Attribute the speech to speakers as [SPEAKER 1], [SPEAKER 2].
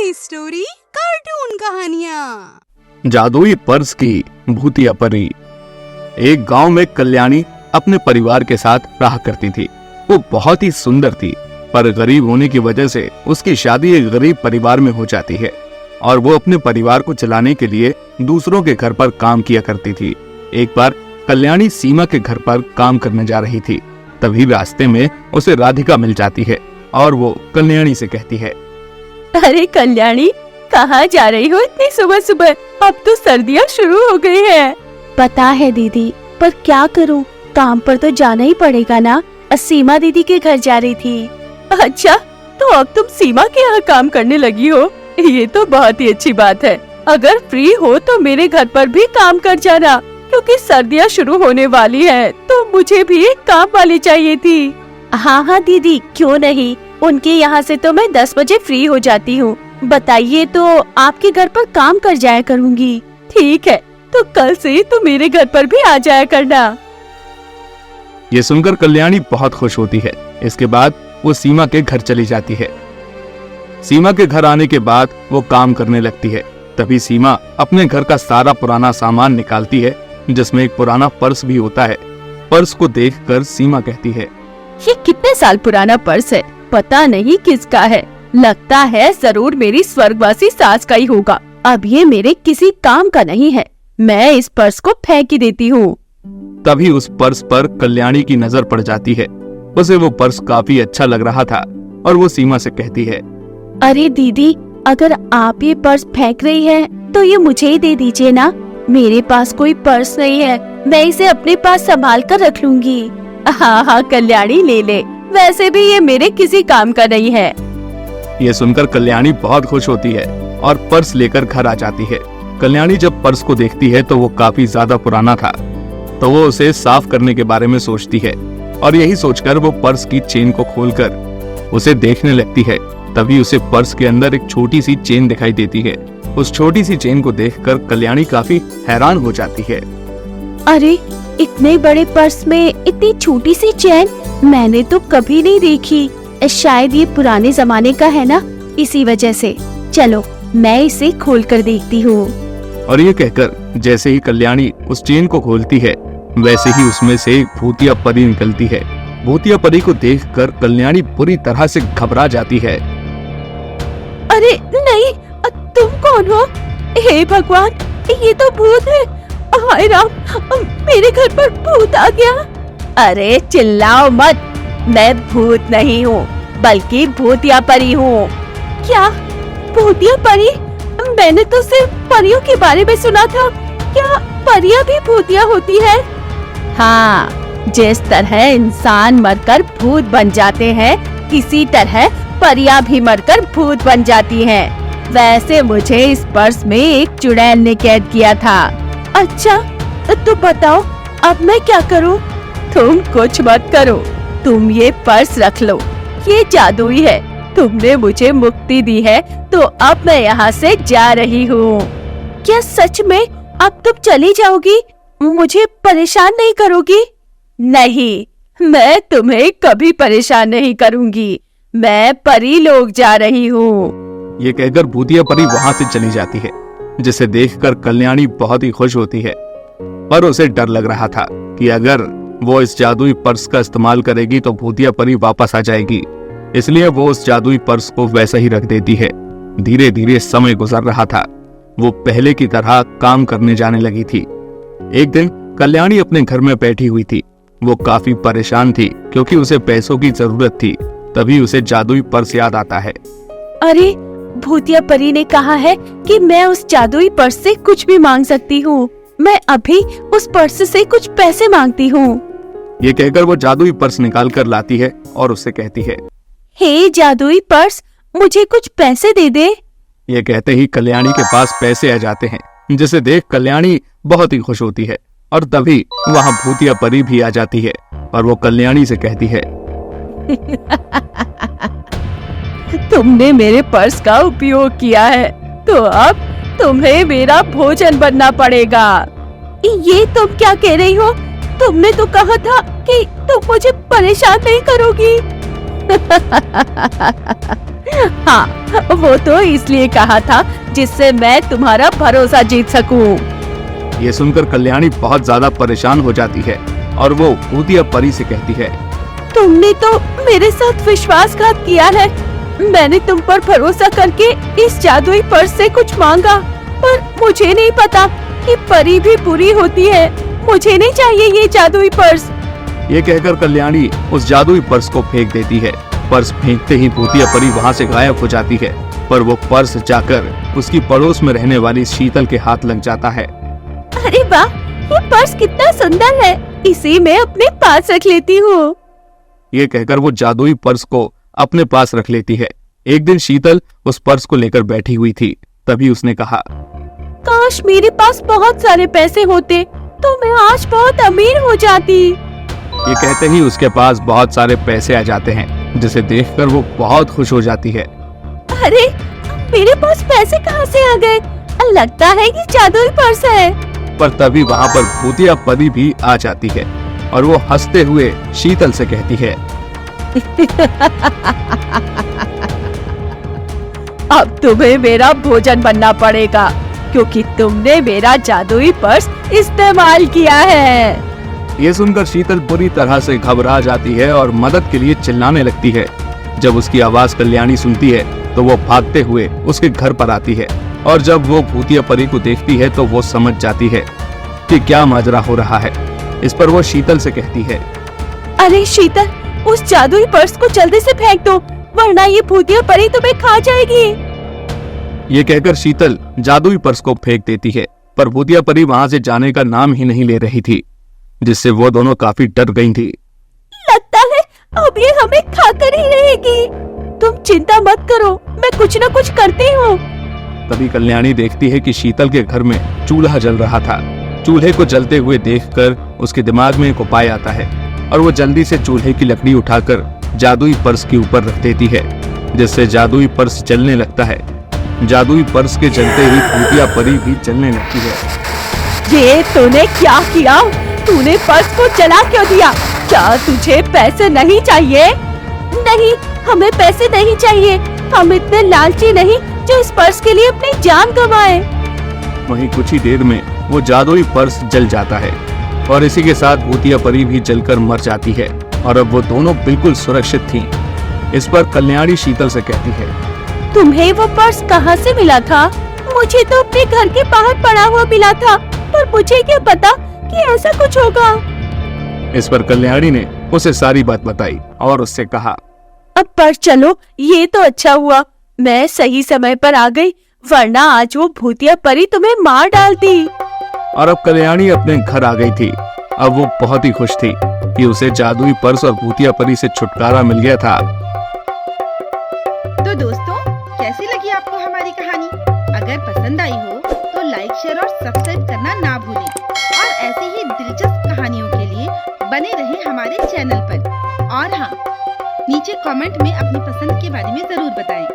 [SPEAKER 1] कहानी story cartoon कहानियाँ।
[SPEAKER 2] जादुई पर्स की भूतिया परी। एक गांव में कल्याणी अपने परिवार के साथ रहा करती थी। वो बहुत ही सुंदर थी, पर गरीब होने की वजह से उसकी शादी एक गरीब परिवार में हो जाती है और वो अपने परिवार को चलाने के लिए दूसरों के घर पर काम किया करती थी। एक बार कल्याणी सीमा के घर पर काम करने जा रही थी। तभी रास्ते में उसे राधिका मिल जाती है और वो कल्याणी से कहती है,
[SPEAKER 3] अरे कल्याणी, कहाँ जा रही हो इतनी सुबह सुबह? अब तो सर्दियाँ शुरू हो गई है। पता है दीदी, पर क्या करूँ, काम पर तो जाना ही पड़ेगा ना। सीमा दीदी के घर जा रही थी। अच्छा, तो अब तुम सीमा के यहाँ काम करने लगी हो? ये तो बहुत ही अच्छी बात है। अगर फ्री हो तो मेरे घर पर भी काम कर जाना, क्योंकि सर्दियाँ शुरू होने वाली है, तो मुझे भी एक काम वाली चाहिए थी। हाँ दीदी, क्यों नहीं। उनके यहाँ से तो मैं 10 बजे फ्री हो जाती हूँ। बताइए, तो आपके घर पर काम कर जाया करूँगी। ठीक है, तो कल से तो मेरे घर पर भी आ जाया करना।
[SPEAKER 2] ये सुनकर कल्याणी बहुत खुश होती है। इसके बाद वो सीमा के घर चली जाती है। सीमा के घर आने के बाद वो काम करने लगती है। तभी सीमा अपने घर का सारा पुराना सामान निकालती है, जिसमें एक पुराना पर्स भी होता है। पर्स को देखकर सीमा कहती है,
[SPEAKER 3] ये कितने साल पुराना पर्स है, पता नहीं किसका है। लगता है जरूर मेरी स्वर्गवासी सास का ही होगा। अब ये मेरे किसी काम का नहीं है। मैं इस पर्स को फेंक ही देती हूँ।
[SPEAKER 2] तभी उस पर्स पर कल्याणी की नजर पड़ जाती है। उसे वो पर्स काफी अच्छा लग रहा था और वो सीमा से कहती है,
[SPEAKER 3] अरे दीदी, अगर आप ये पर्स फेंक रही है तो ये मुझे ही दे दीजिए ना। मेरे पास कोई पर्स नहीं है, मैं इसे अपने पास संभाल कर रख लूंगी। हाँ कल्याणी, ले ले। वैसे भी ये मेरे किसी काम का नहीं है।
[SPEAKER 2] ये सुनकर कल्याणी बहुत खुश होती है और पर्स लेकर घर आ जाती है। कल्याणी जब पर्स को देखती है तो वो काफी ज्यादा पुराना था, तो वो उसे साफ करने के बारे में सोचती है और यही सोचकर वो पर्स की चेन को खोलकर उसे देखने लगती है। तभी उसे पर्स के अंदर एक छोटी सी चेन दिखाई देती है। उस छोटी सी चेन को देखकर कल्याणी काफी हैरान हो जाती है।
[SPEAKER 3] अरे, इतने बड़े पर्स में इतनी छोटी सी चेन मैंने तो कभी नहीं देखी। शायद ये पुराने जमाने का है ना, इसी वजह से। चलो, मैं इसे खोल कर देखती हूँ।
[SPEAKER 2] और ये कहकर जैसे ही कल्याणी उस चेन को खोलती है, वैसे ही उसमें से एक भूतिया परी निकलती है। भूतिया परी को देखकर कल्याणी बुरी तरह से घबरा जाती है।
[SPEAKER 3] अरे नहीं, तुम कौन हो? हे भगवान, ये तो भूत है। हाय राम, मेरे घर पर भूत आ गया। अरे चिल्लाओ मत, मैं भूत नहीं हूँ, बल्कि भूतिया परी हूँ। क्या भूतिया परी? मैंने तो सिर्फ परियों के बारे में सुना था। क्या परियां भी भूतिया होती है? हाँ, जिस तरह इंसान मरकर भूत बन जाते हैं, इसी तरह परियां भी मरकर भूत बन जाती हैं। वैसे मुझे इस पर्स में एक चुड़ैल ने कैद किया था। अच्छा, तो बताओ अब मैं क्या करूं? तुम कुछ मत करो, तुम ये पर्स रख लो। ये जादुई है, तुमने मुझे मुक्ति दी है, तो अब मैं यहाँ से जा रही हूँ। क्या सच में अब तुम चली जाओगी? मुझे परेशान नहीं करोगी? नहीं, मैं तुम्हें कभी परेशान नहीं करूँगी। मैं परी लोग जा रही हूँ।
[SPEAKER 2] ये कहकर भूतिया परी वहाँ से चली जाती है, जिसे देखकर कल्याणी बहुत ही खुश होती है। पर उसे डर लग रहा था कि अगर वो इस जादुई पर्स का इस्तेमाल करेगी तो भूतिया परी वापस आ जाएगी। इसलिए वो उस जादुई पर्स को वैसा ही रख देती है। धीरे धीरे समय गुजर रहा था। वो पहले की तरह काम करने जाने लगी थी। एक दिन कल्याणी अपने घर में बैठी हुई थी। वो काफी परेशान थी क्योंकि उसे पैसों की जरूरत थी। तभी उसे जादुई पर्स याद आता है।
[SPEAKER 3] अरे, भूतिया परी ने कहा है कि मैं उस जादुई पर्स से कुछ भी मांग सकती हूँ। मैं अभी उस पर्स से कुछ पैसे मांगती हूँ।
[SPEAKER 2] ये कहकर वो जादुई पर्स निकाल कर लाती है और उससे कहती है,
[SPEAKER 3] हे जादुई पर्स, मुझे कुछ पैसे दे दे।
[SPEAKER 2] ये कहते ही कल्याणी के पास पैसे आ जाते हैं, जिसे देख कल्याणी बहुत ही खुश होती है। और तभी वहाँ भूतिया परी भी आ जाती है और वो कल्याणी से कहती है,
[SPEAKER 3] तुमने मेरे पर्स का उपयोग किया है, तो अब तुम्हें मेरा भोजन बनना पड़ेगा। ये तुम क्या कह रही हो? तुमने तो कहा था कि तुम मुझे परेशान नहीं करोगी। हाँ, वो तो इसलिए कहा था जिससे मैं तुम्हारा भरोसा जीत सकूं।
[SPEAKER 2] ये सुनकर कल्याणी बहुत ज्यादा परेशान हो जाती है और वो भूतिया परी से कहती है,
[SPEAKER 3] तुमने तो मेरे साथ विश्वासघात किया है। मैंने तुम पर भरोसा करके इस जादुई पर्स से कुछ मांगा, पर मुझे नहीं पता कि परी भी बुरी होती है। मुझे नहीं चाहिए ये जादुई पर्स।
[SPEAKER 2] ये कहकर कल्याणी उस जादुई पर्स को फेंक देती है। पर्स फेंकते ही भूतिया परी वहाँ से गायब हो जाती है, पर वो पर्स जाकर उसकी पड़ोस में रहने वाली शीतल के हाथ लग जाता है।
[SPEAKER 3] अरे वाह, ये पर्स कितना सुंदर है, इसे मैं अपने पास रख लेती हूँ।
[SPEAKER 2] ये कहकर वो जादुई पर्स को अपने पास रख लेती है। एक दिन शीतल उस पर्स को लेकर बैठी हुई थी, तभी उसने कहा,
[SPEAKER 3] काश मेरे पास बहुत सारे पैसे होते तो मैं आज बहुत अमीर हो जाती।
[SPEAKER 2] ये कहते ही उसके पास बहुत सारे पैसे आ जाते हैं, जिसे देखकर वो बहुत खुश हो जाती है।
[SPEAKER 3] अरे, मेरे पास पैसे कहाँ से आ गए? लगता है ये जादुई पर्स है।
[SPEAKER 2] पर तभी वहाँ पर भूतिया परी भी आ जाती है और वो हंसते हुए शीतल से कहती है,
[SPEAKER 3] अब तुम्हें मेरा भोजन बनना पड़ेगा, क्योंकि तुमने मेरा जादुई पर्स इस्तेमाल किया है।
[SPEAKER 2] ये सुनकर शीतल बुरी तरह से घबरा जाती है और मदद के लिए चिल्लाने लगती है। जब उसकी आवाज कल्याणी सुनती है तो वो भागते हुए उसके घर पर आती है, और जब वो भूतिया परी को देखती है तो वो समझ जाती है कि क्या माजरा हो रहा है। इस पर वो शीतल से कहती है,
[SPEAKER 3] अरे शीतल, उस जादुई पर्स को जल्दी से फेंक दो, वरना ये भूतिया परी तुम्हें खा जाएगी।
[SPEAKER 2] ये कहकर शीतल जादुई पर्स को फेंक देती है, पर भूतिया परी वहाँ से जाने का नाम ही नहीं ले रही थी, जिससे वो दोनों काफी डर गई थी।
[SPEAKER 3] लगता है अब ये हमें खाकर ही रहेगी। तुम चिंता मत करो, मैं कुछ न कुछ करती हूँ।
[SPEAKER 2] तभी कल्याणी देखती है कि शीतल के घर में चूल्हा जल रहा था। चूल्हे को जलते हुए देखकर उसके दिमाग में एक उपाय आता है और वो जल्दी से चूल्हे की लकड़ी उठाकर जादुई पर्स के ऊपर रख देती है, जिससे जादुई पर्स जलने लगता है। जादुई पर्स के जलते ही भूतिया परी भी जलने लगती है।
[SPEAKER 3] ये तूने क्या किया? तूने पर्स को जला क्यों दिया? क्या तुझे पैसे नहीं चाहिए? नहीं, हमें पैसे नहीं चाहिए। हम इतने लालची नहीं जो इस पर्स के लिए अपनी जान गंवाए।
[SPEAKER 2] वहीं कुछ ही देर में वो जादुई पर्स जल जाता है और इसी के साथ भूतिया परी भी जलकर मर जाती है, और अब वो दोनों बिल्कुल सुरक्षित थीं। इस पर कल्याणी शीतल से कहती है,
[SPEAKER 3] तुम्हें वो पर्स कहाँ से मिला था? मुझे तो अपने घर के बाहर पड़ा हुआ मिला था, पर मुझे क्या पता कि ऐसा कुछ होगा।
[SPEAKER 2] इस पर कल्याणी ने उसे सारी बात बताई और उससे कहा,
[SPEAKER 3] अब पर चलो, ये तो अच्छा हुआ मैं सही समय पर आ गई, वरना आज वो भूतिया परी तुम्हें मार डालती।
[SPEAKER 2] और अब कल्याणी अपने घर आ गई थी। अब वो बहुत ही खुश थी कि उसे जादुई पर्स और भूतिया परी से छुटकारा मिल गया था।
[SPEAKER 1] तो दोस्तों, कैसी लगी आपको हमारी कहानी? अगर पसंद आई हो तो लाइक, शेयर और सब्सक्राइब करना ना भूलें, और ऐसी ही दिलचस्प कहानियों के लिए बने रहें हमारे चैनल पर। और हाँ, नीचे कमेंट में अपनी पसंद के बारे में जरूर बताएं।